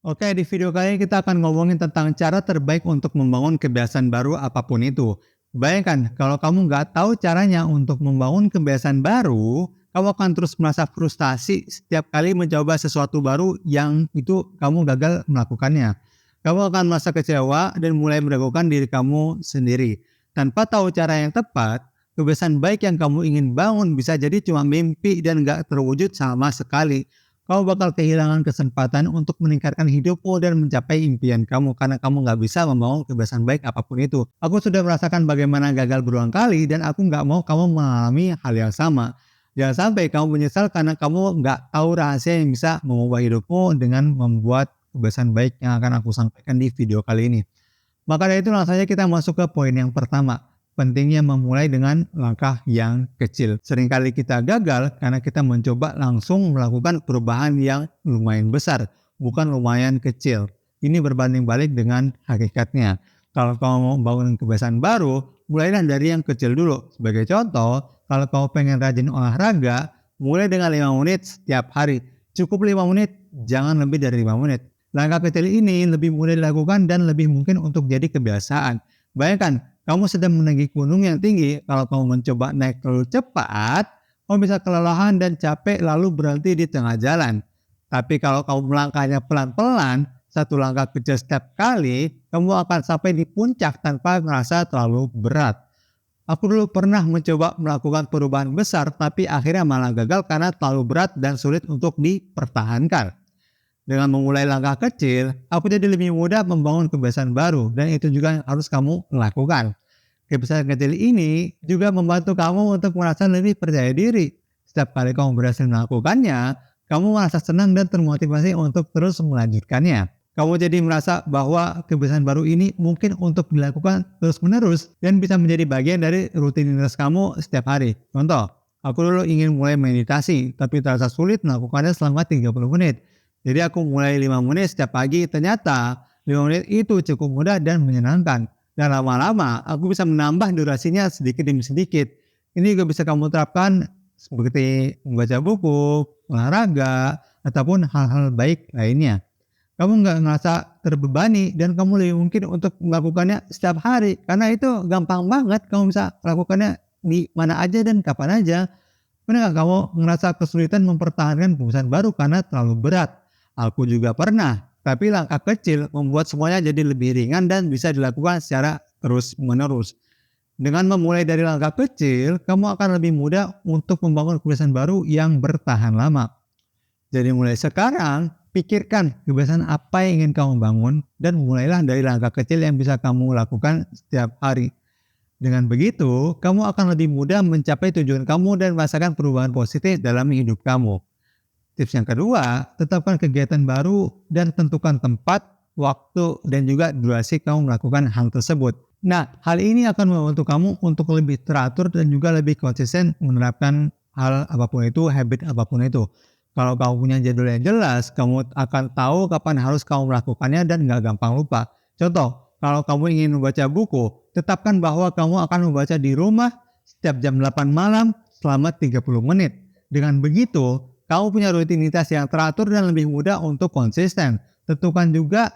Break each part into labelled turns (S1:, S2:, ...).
S1: Oke, di video kali ini kita akan ngomongin tentang cara terbaik untuk membangun kebiasaan baru apapun itu. Bayangkan kalau kamu nggak tahu caranya untuk membangun kebiasaan baru, kamu akan terus merasa frustasi setiap kali mencoba sesuatu baru yang itu kamu gagal melakukannya. Kamu akan merasa kecewa dan mulai meragukan diri kamu sendiri. Tanpa tahu cara yang tepat, kebiasaan baik yang kamu ingin bangun bisa jadi cuma mimpi dan nggak terwujud sama sekali. Kamu bakal kehilangan kesempatan untuk meningkatkan hidupmu dan mencapai impian kamu karena kamu nggak bisa membangun kebiasaan baik apapun itu. Aku sudah merasakan bagaimana gagal berulang kali dan aku nggak mau kamu mengalami hal yang sama. Jangan sampai kamu menyesal karena kamu nggak tahu rahasia yang bisa mengubah hidupmu dengan membuat kebiasaan baik yang akan aku sampaikan di video kali ini. Maka dari itu langsung saja kita masuk ke poin yang pertama. Pentingnya memulai dengan langkah yang kecil. Seringkali kita gagal karena kita mencoba langsung melakukan perubahan yang lumayan besar, bukan lumayan kecil. Ini berbanding balik dengan hakikatnya. Kalau kamu mau bangun kebiasaan baru, mulailah dari yang kecil dulu. Sebagai contoh, kalau kamu pengen rajin olahraga, mulai dengan 5 menit setiap hari. Cukup 5 menit, jangan lebih dari 5 menit. Langkah kecil ini lebih mudah dilakukan dan lebih mungkin untuk jadi kebiasaan. Bayangkan, kamu sedang menaiki gunung yang tinggi. Kalau kamu mencoba naik terlalu cepat, kamu bisa kelelahan dan capek lalu berhenti di tengah jalan. Tapi kalau kamu melangkahnya pelan-pelan, satu langkah kecil setiap kali, kamu akan sampai di puncak tanpa merasa terlalu berat. Aku dulu pernah mencoba melakukan perubahan besar, tapi akhirnya malah gagal karena terlalu berat dan sulit untuk dipertahankan. Dengan memulai langkah kecil, aku jadi lebih mudah membangun kebiasaan baru dan itu juga yang harus kamu lakukan. Kebiasaan kecil ini juga membantu kamu untuk merasa lebih percaya diri. Setiap kali kamu berhasil melakukannya, kamu merasa senang dan termotivasi untuk terus melanjutkannya. Kamu jadi merasa bahwa kebiasaan baru ini mungkin untuk dilakukan terus-menerus dan bisa menjadi bagian dari rutinitas kamu setiap hari. Contoh, aku dulu ingin mulai meditasi, tapi terasa sulit melakukannya selama 30 menit. Jadi aku mulai 5 menit setiap pagi, ternyata 5 menit itu cukup mudah dan menyenangkan. Dan lama-lama aku bisa menambah durasinya sedikit demi sedikit. Ini juga bisa kamu terapkan seperti membaca buku, olahraga, ataupun hal-hal baik lainnya. Kamu nggak ngerasa terbebani dan kamu lebih mungkin untuk melakukannya setiap hari. Karena itu gampang banget kamu bisa melakukannya di mana aja dan kapan aja. Pernah nggak kamu ngerasa kesulitan mempertahankan kebiasaan baru karena terlalu berat? Aku juga pernah, tapi langkah kecil membuat semuanya jadi lebih ringan dan bisa dilakukan secara terus-menerus. Dengan memulai dari langkah kecil, kamu akan lebih mudah untuk membangun kebiasaan baru yang bertahan lama. Jadi mulai sekarang, pikirkan kebiasaan apa yang ingin kamu bangun dan mulailah dari langkah kecil yang bisa kamu lakukan setiap hari. Dengan begitu, kamu akan lebih mudah mencapai tujuan kamu dan merasakan perubahan positif dalam hidup kamu. Tips yang kedua, tetapkan kegiatan baru dan tentukan tempat, waktu, dan juga durasi kamu melakukan hal tersebut. Nah, hal ini akan membantu kamu untuk lebih teratur dan juga lebih konsisten menerapkan hal apapun itu, habit apapun itu. Kalau kamu punya jadwal yang jelas, kamu akan tahu kapan harus kamu melakukannya dan nggak gampang lupa. Contoh, kalau kamu ingin membaca buku, tetapkan bahwa kamu akan membaca di rumah setiap jam 8 malam selama 30 menit. Dengan begitu, kamu punya rutinitas yang teratur dan lebih mudah untuk konsisten. Tentukan juga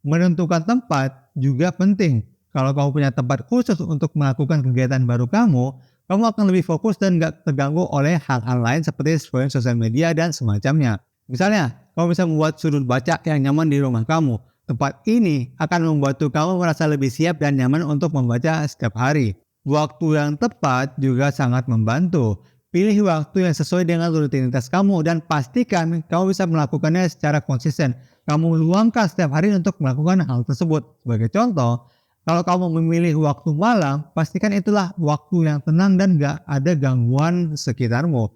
S1: menentukan tempat juga penting. Kalau kamu punya tempat khusus untuk melakukan kegiatan baru kamu akan lebih fokus dan gak terganggu oleh hal-hal lain seperti scrolling sosial media dan semacamnya. Misalnya, kamu bisa membuat sudut baca yang nyaman di rumah kamu. Tempat ini akan membantu kamu merasa lebih siap dan nyaman untuk membaca setiap hari. Waktu yang tepat juga sangat membantu. Pilih waktu yang sesuai dengan rutinitas kamu dan pastikan kamu bisa melakukannya secara konsisten. Kamu luangkan setiap hari untuk melakukan hal tersebut. Sebagai contoh, kalau kamu memilih waktu malam, pastikan itulah waktu yang tenang dan gak ada gangguan sekitarmu.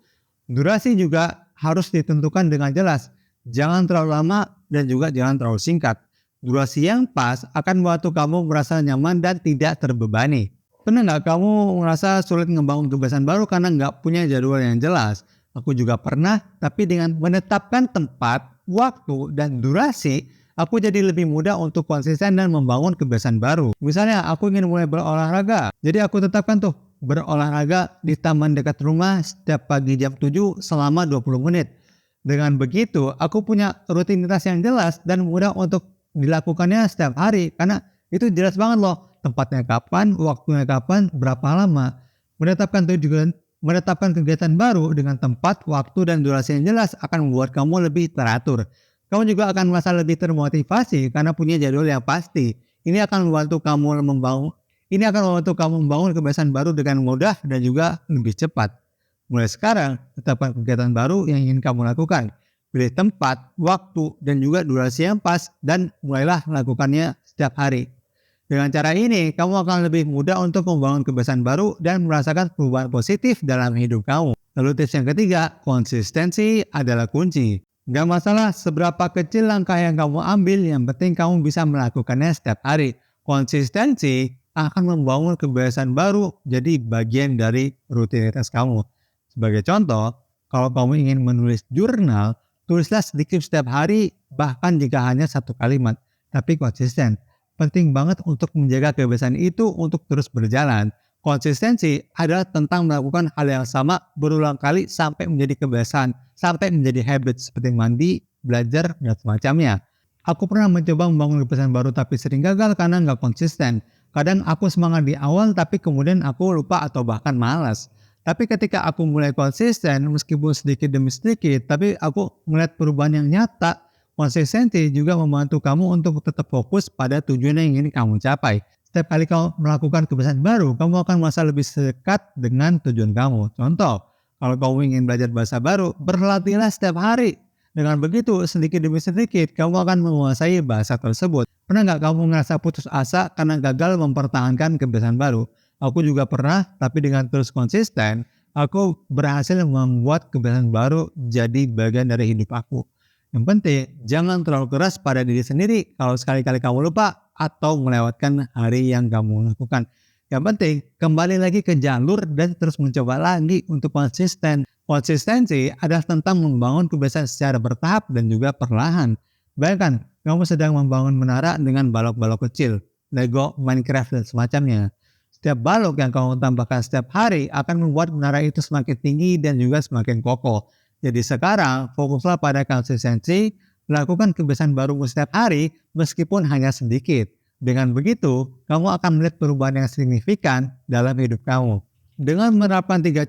S1: Durasi juga harus ditentukan dengan jelas. Jangan terlalu lama dan juga jangan terlalu singkat. Durasi yang pas akan membantu kamu merasa nyaman dan tidak terbebani. Pernah nggak kamu merasa sulit ngebangun kebiasaan baru karena nggak punya jadwal yang jelas? Aku juga pernah, tapi dengan menetapkan tempat, waktu, dan durasi, aku jadi lebih mudah untuk konsisten dan membangun kebiasaan baru. Misalnya, aku ingin mulai berolahraga, jadi aku tetapkan tuh berolahraga di taman dekat rumah setiap pagi jam 7 selama 20 menit. Dengan begitu, aku punya rutinitas yang jelas dan mudah untuk dilakukannya setiap hari karena itu jelas banget loh tempatnya kapan, waktunya kapan, berapa lama. Menetapkan kegiatan baru dengan tempat, waktu, dan durasi yang jelas akan membuat kamu lebih teratur. Kamu juga akan merasa lebih termotivasi karena punya jadwal yang pasti. Ini akan membantu kamu membangun kebiasaan baru dengan mudah dan juga lebih cepat. Mulai sekarang, tetapkan kegiatan baru yang ingin kamu lakukan. Pilih tempat, waktu, dan juga durasi yang pas dan mulailah melakukannya setiap hari. Dengan cara ini, kamu akan lebih mudah untuk membangun kebiasaan baru dan merasakan perubahan positif dalam hidup kamu. Lalu tips yang ketiga, konsistensi adalah kunci. Gak masalah seberapa kecil langkah yang kamu ambil, yang penting kamu bisa melakukannya setiap hari. Konsistensi akan membangun kebiasaan baru jadi bagian dari rutinitas kamu. Sebagai contoh, kalau kamu ingin menulis jurnal, tulislah sedikit setiap hari, bahkan jika hanya satu kalimat, tapi konsisten. Penting banget untuk menjaga kebiasaan itu untuk terus berjalan. Konsistensi adalah tentang melakukan hal yang sama berulang kali sampai menjadi kebiasaan, sampai menjadi habit seperti mandi, belajar, dan semacamnya. Aku pernah mencoba membangun kebiasaan baru tapi sering gagal karena nggak konsisten. Kadang aku semangat di awal tapi kemudian aku lupa atau bahkan malas. Tapi ketika aku mulai konsisten, meskipun sedikit demi sedikit, tapi aku melihat perubahan yang nyata. Konsistensi juga membantu kamu untuk tetap fokus pada tujuan yang ingin kamu capai. Setiap kali kamu melakukan kebiasaan baru, kamu akan merasa lebih dekat dengan tujuan kamu. Contoh, kalau kamu ingin belajar bahasa baru, berlatihlah setiap hari. Dengan begitu, sedikit demi sedikit, kamu akan menguasai bahasa tersebut. Pernah nggak kamu ngerasa putus asa karena gagal mempertahankan kebiasaan baru? Aku juga pernah, tapi dengan terus konsisten, aku berhasil membuat kebiasaan baru jadi bagian dari hidup aku. Yang penting, jangan terlalu keras pada diri sendiri kalau sekali-kali kamu lupa atau melewatkan hari yang kamu lakukan. Yang penting, kembali lagi ke jalur dan terus mencoba lagi untuk konsisten. Konsistensi adalah tentang membangun kebiasaan secara bertahap dan juga perlahan. Bayangkan, kamu sedang membangun menara dengan balok-balok kecil, Lego, Minecraft, dan semacamnya. Setiap balok yang kamu tambahkan setiap hari akan membuat menara itu semakin tinggi dan juga semakin kokoh. Jadi sekarang fokuslah pada konsistensi, lakukan kebiasaan baru setiap hari meskipun hanya sedikit. Dengan begitu, kamu akan melihat perubahan yang signifikan dalam hidup kamu. Dengan menerapkan 3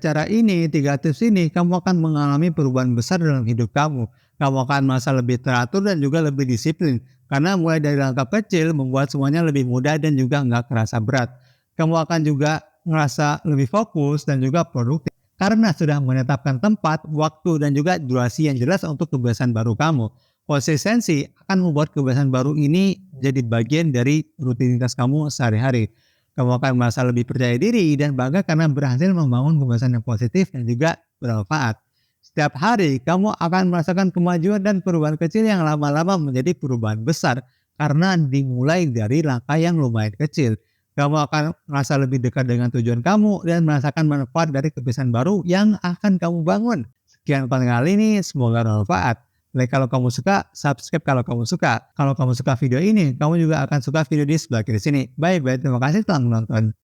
S1: tips ini, kamu akan mengalami perubahan besar dalam hidup kamu. Kamu akan merasa lebih teratur dan juga lebih disiplin. Karena mulai dari langkah kecil membuat semuanya lebih mudah dan juga nggak kerasa berat. Kamu akan juga merasa lebih fokus dan juga produktif. Karena sudah menetapkan tempat, waktu, dan juga durasi yang jelas untuk kebiasaan baru kamu. Konsistensi akan membuat kebiasaan baru ini jadi bagian dari rutinitas kamu sehari-hari. Kamu akan merasa lebih percaya diri dan bangga karena berhasil membangun kebiasaan yang positif dan juga bermanfaat. Setiap hari, kamu akan merasakan kemajuan dan perubahan kecil yang lama-lama menjadi perubahan besar karena dimulai dari langkah yang lumayan kecil. Kamu akan merasa lebih dekat dengan tujuan kamu dan merasakan manfaat dari kebiasaan baru yang akan kamu bangun. Sekian konten kali ini, semoga bermanfaat. Like kalau kamu suka, subscribe kalau kamu suka. Kalau kamu suka video ini, kamu juga akan suka video di sebelah kiri sini. Baik, terima kasih telah menonton.